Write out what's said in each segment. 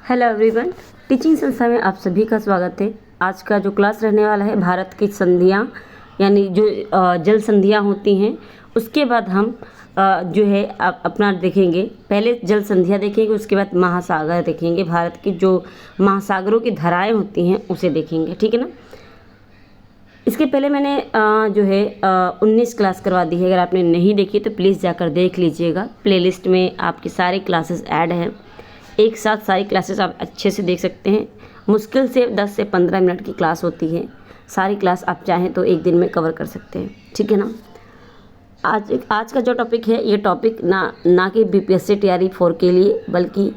Hello everyone, teaching संस्था में आप सभी का स्वागत है। आज का जो क्लास रहने वाला है भारत की संधियाँ, यानी जो जल संधियाँ होती हैं, उसके बाद हम जो है अपना देखेंगे। पहले जल संधियाँ देखेंगे, उसके बाद महासागर देखेंगे। भारत की जो महासागरों की धाराएं होती हैं उसे देखेंगे, ठीक है ना। इसके पहले मैंने जो है 19 क्लास करवा दी है। अगर आपने नहीं देखी तो प्लीज़ जाकर देख लीजिएगा। प्लेलिस्ट में आपकी सारी क्लासेस ऐड हैं। एक साथ सारी क्लासेस आप अच्छे से देख सकते हैं। मुश्किल से 10 से 15 मिनट की क्लास होती है। सारी क्लास आप चाहें तो एक दिन में कवर कर सकते हैं, ठीक है ना। आज का जो टॉपिक है, ये टॉपिक ना कि बीपीएससी टीआरई 4 के लिए, बल्कि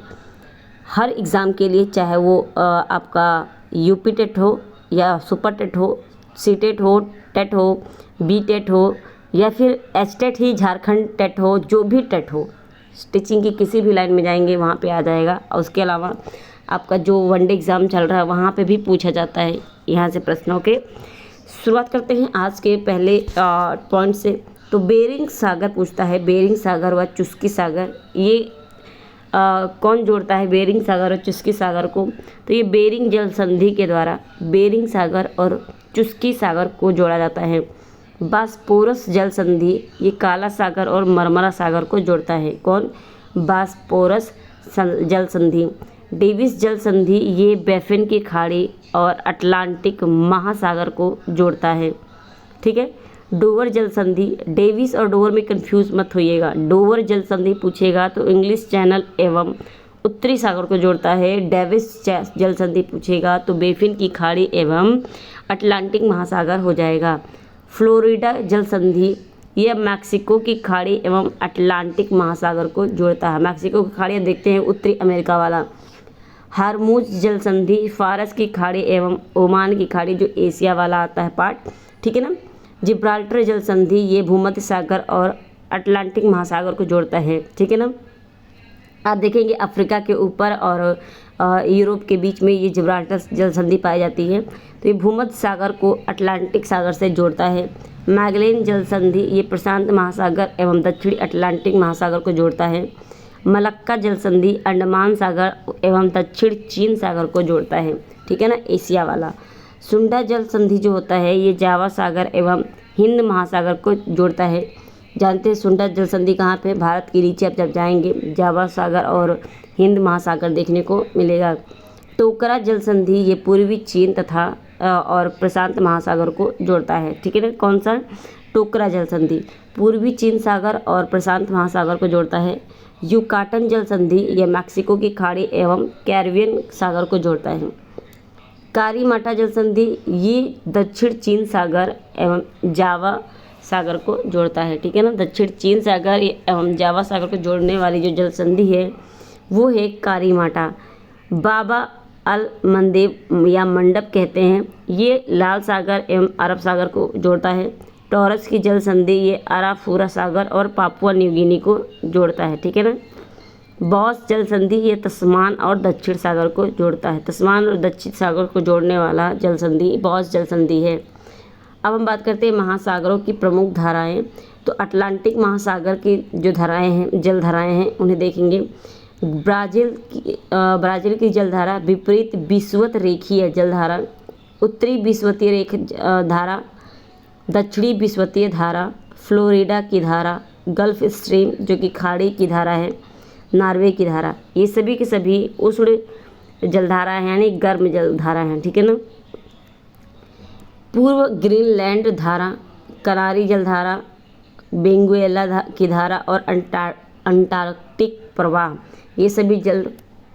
हर एग्ज़ाम के लिए, चाहे वो आपका यूपी टेट हो या सुपर टेट हो, सी टेट हो, टेट हो, बी टेट हो, या फिर एच टेट ही झारखंड टेट हो, जो भी टेट हो, टीचिंग की किसी भी लाइन में जाएंगे वहाँ पे आ जाएगा। और उसके अलावा आपका जो वनडे एग्ज़ाम चल रहा है वहाँ पे भी पूछा जाता है यहाँ से प्रश्नों के। शुरुआत करते हैं आज के पहले पॉइंट से। तो बेरिंग सागर पूछता है, बेरिंग सागर व चुस्की सागर, ये कौन जोड़ता है बेरिंग सागर और चुस्की सागर को? तो ये बेरिंग जल संधि के द्वारा बेरिंग सागर और चुस्की सागर को जोड़ा जाता है। बास्पोरस जल संधि ये काला सागर और मरमरा सागर को जोड़ता है। कौन? बास्पोरस जल संधि। डेविस जल संधि ये बैफिन की खाड़ी और अटलांटिक महासागर को जोड़ता है, ठीक है। डोवर जल संधि, डेविस और डोवर में कंफ्यूज मत होइएगा। डोवर जल संधि पूछेगा तो इंग्लिश चैनल एवं उत्तरी सागर को जोड़ता है। डेविस जल संधि पूछेगा तो बैफिन की खाड़ी एवं अटलांटिक महासागर हो जाएगा। फ्लोरिडा जल संधि यह मैक्सिको की खाड़ी एवं अटलांटिक महासागर को जोड़ता है। मैक्सिको की खाड़ी देखते हैं, उत्तरी अमेरिका वाला। हार्मुज जल संधि फारस की खाड़ी एवं ओमान की खाड़ी, जो एशिया वाला आता है पार्ट, ठीक है ना। जिब्राल्टर जल संधि ये भूमध्य सागर और अटलांटिक महासागर को जोड़ता है, ठीक है ना। आप देखेंगे अफ्रीका के ऊपर और यूरोप के बीच में ये जिब्राल्टर जल संधि पाई जाती है। तो ये भूमध्य सागर को अटलांटिक सागर से जोड़ता है। मैगलेन जल संधि ये प्रशांत महासागर एवं दक्षिणी अटलांटिक महासागर को जोड़ता है। मलक्का जल संधि अंडमान सागर एवं दक्षिण चीन सागर को जोड़ता है, ठीक है ना, एशिया वाला। सुंडा जल संधि जो होता है ये जावा सागर एवं हिंद महासागर को जोड़ता है। जानते हैं सुंडा जल संधि कहाँ पे? भारत के नीचे आप जब जाएंगे जावा सागर और हिंद महासागर देखने को मिलेगा। टोकरा जल संधि ये पूर्वी चीन तथा और प्रशांत महासागर को जोड़ता है, ठीक है ना। कौन सा? टोकरा जल संधि पूर्वी चीन सागर और प्रशांत महासागर को जोड़ता है। युकाटन जल संधि यह मैक्सिको की खाड़ी एवं कैरिबियन सागर को जोड़ता है। कारीमाटा जल संधि ये दक्षिण चीन सागर एवं जावा सागर को जोड़ता है, ठीक है ना। दक्षिण चीन सागर एवं जावा सागर को जोड़ने वाली जो जल संधि है वो है कारीमाटा। बाबा अल मंदेब या मंडप कहते हैं, ये लाल सागर एवं अरब सागर को जोड़ता है। टॉरस की जल संधि ये अराफूरा सागर और पापुआ न्यू गिनी को जोड़ता है, ठीक है ना। बॉस जल संधि ये तस्मान और दक्षिण सागर को जोड़ता है। तस्मान और दक्षिण सागर को जोड़ने वाला जल संधि बॉस जल संधि है। अब हम बात करते हैं महासागरों की प्रमुख धाराएं। तो अटलांटिक महासागर की जो धाराएं हैं, जल धाराएं हैं, उन्हें देखेंगे। ब्राज़ील की जलधारा विपरीत विषुवत रेखीय जलधारा, उत्तरी विषुवतीय रेख धारा, दक्षिणी विषुवतीय धारा, फ्लोरिडा की धारा, गल्फ स्ट्रीम जो कि खाड़ी की धारा है, नॉर्वे की धारा, ये सभी के सभी उष्ण जलधारा हैं, यानी गर्म जलधारा हैं, ठीक है ना। पूर्व ग्रीनलैंड धारा, कनारी जलधारा, वेनेजुएला की धारा और अंटार्कटिक प्रवाह, ये सभी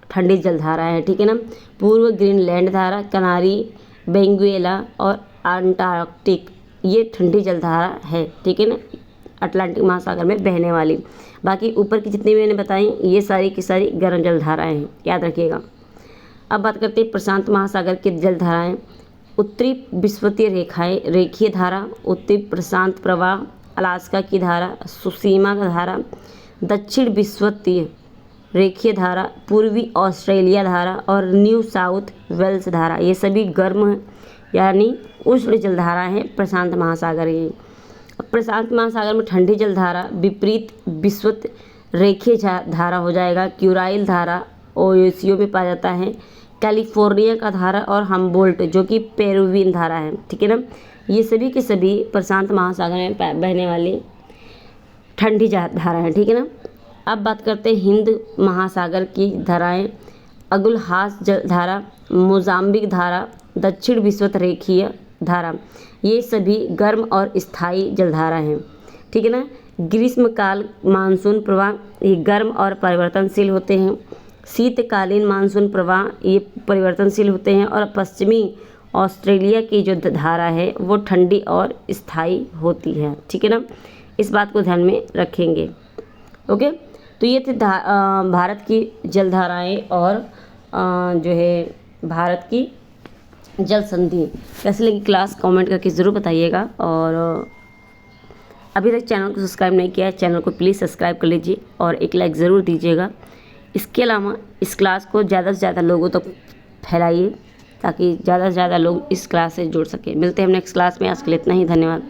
ठंडी जलधारा है, ठीक है ना। पूर्व ग्रीनलैंड धारा, कनारी, वेनेजुएला और अंटार्कटिक ये ठंडी जलधारा है, ठीक है ना, अटलांटिक महासागर में बहने वाली। बाकी ऊपर की जितनी मैंने बताई ये सारी की सारी गर्म जलधाराएं हैं, याद रखिएगा। अब बात करते हैं प्रशांत महासागर की जलधाराएं। उत्तरी विषुवतीय रेखाएं रेखीय धारा, उत्तरी प्रशांत प्रवाह, अलास्का की धारा, सुसीमा का धारा, दक्षिण विषुवतीय रेखीय धारा, पूर्वी ऑस्ट्रेलिया धारा और न्यू साउथ वेल्स धारा, ये सभी गर्म यानी उष्ण जलधारा है प्रशांत महासागर की। प्रशांत महासागर में ठंडी जलधारा विपरीत विषुवत रेखीय धारा हो जाएगा क्यूराइल धारा, ओएसियो में पाया जाता है। कैलिफोर्निया का धारा और हम्बोल्ट जो कि पेरुवियन धारा है, ठीक है ना। ये सभी के सभी प्रशांत महासागर में बहने वाली ठंडी धारा है, ठीक है ना। अब बात करते हैं हिंद महासागर की धाराएं। अगुलहास धारा, मोजाम्बिक धारा, दक्षिण विषुवत-रेखीय धारा, ये सभी गर्म और स्थायी जलधारा हैं, ठीक है ना। ग्रीष्मकाल मानसून प्रवाह ये गर्म और परिवर्तनशील होते हैं। शीतकालीन मानसून प्रवाह ये परिवर्तनशील होते हैं। और पश्चिमी ऑस्ट्रेलिया की जो धारा है वो ठंडी और स्थायी होती है, ठीक है ना। इस बात को ध्यान में रखेंगे। ओके, तो ये थे भारत की जलधाराएं और जो है भारत की जल संधि। कैसे लगी क्लास कमेंट करके ज़रूर बताइएगा। और अभी तक चैनल को सब्सक्राइब नहीं किया है, चैनल को प्लीज़ सब्सक्राइब कर लीजिए और एक लाइक ज़रूर दीजिएगा। इसके अलावा इस क्लास को ज़्यादा से ज़्यादा लोगों तक फैलाइए ताकि ज़्यादा से ज़्यादा लोग इस क्लास से जुड़ सकें। मिलते हैं हम नेक्स्ट क्लास में। आज के लिए इतना ही, धन्यवाद।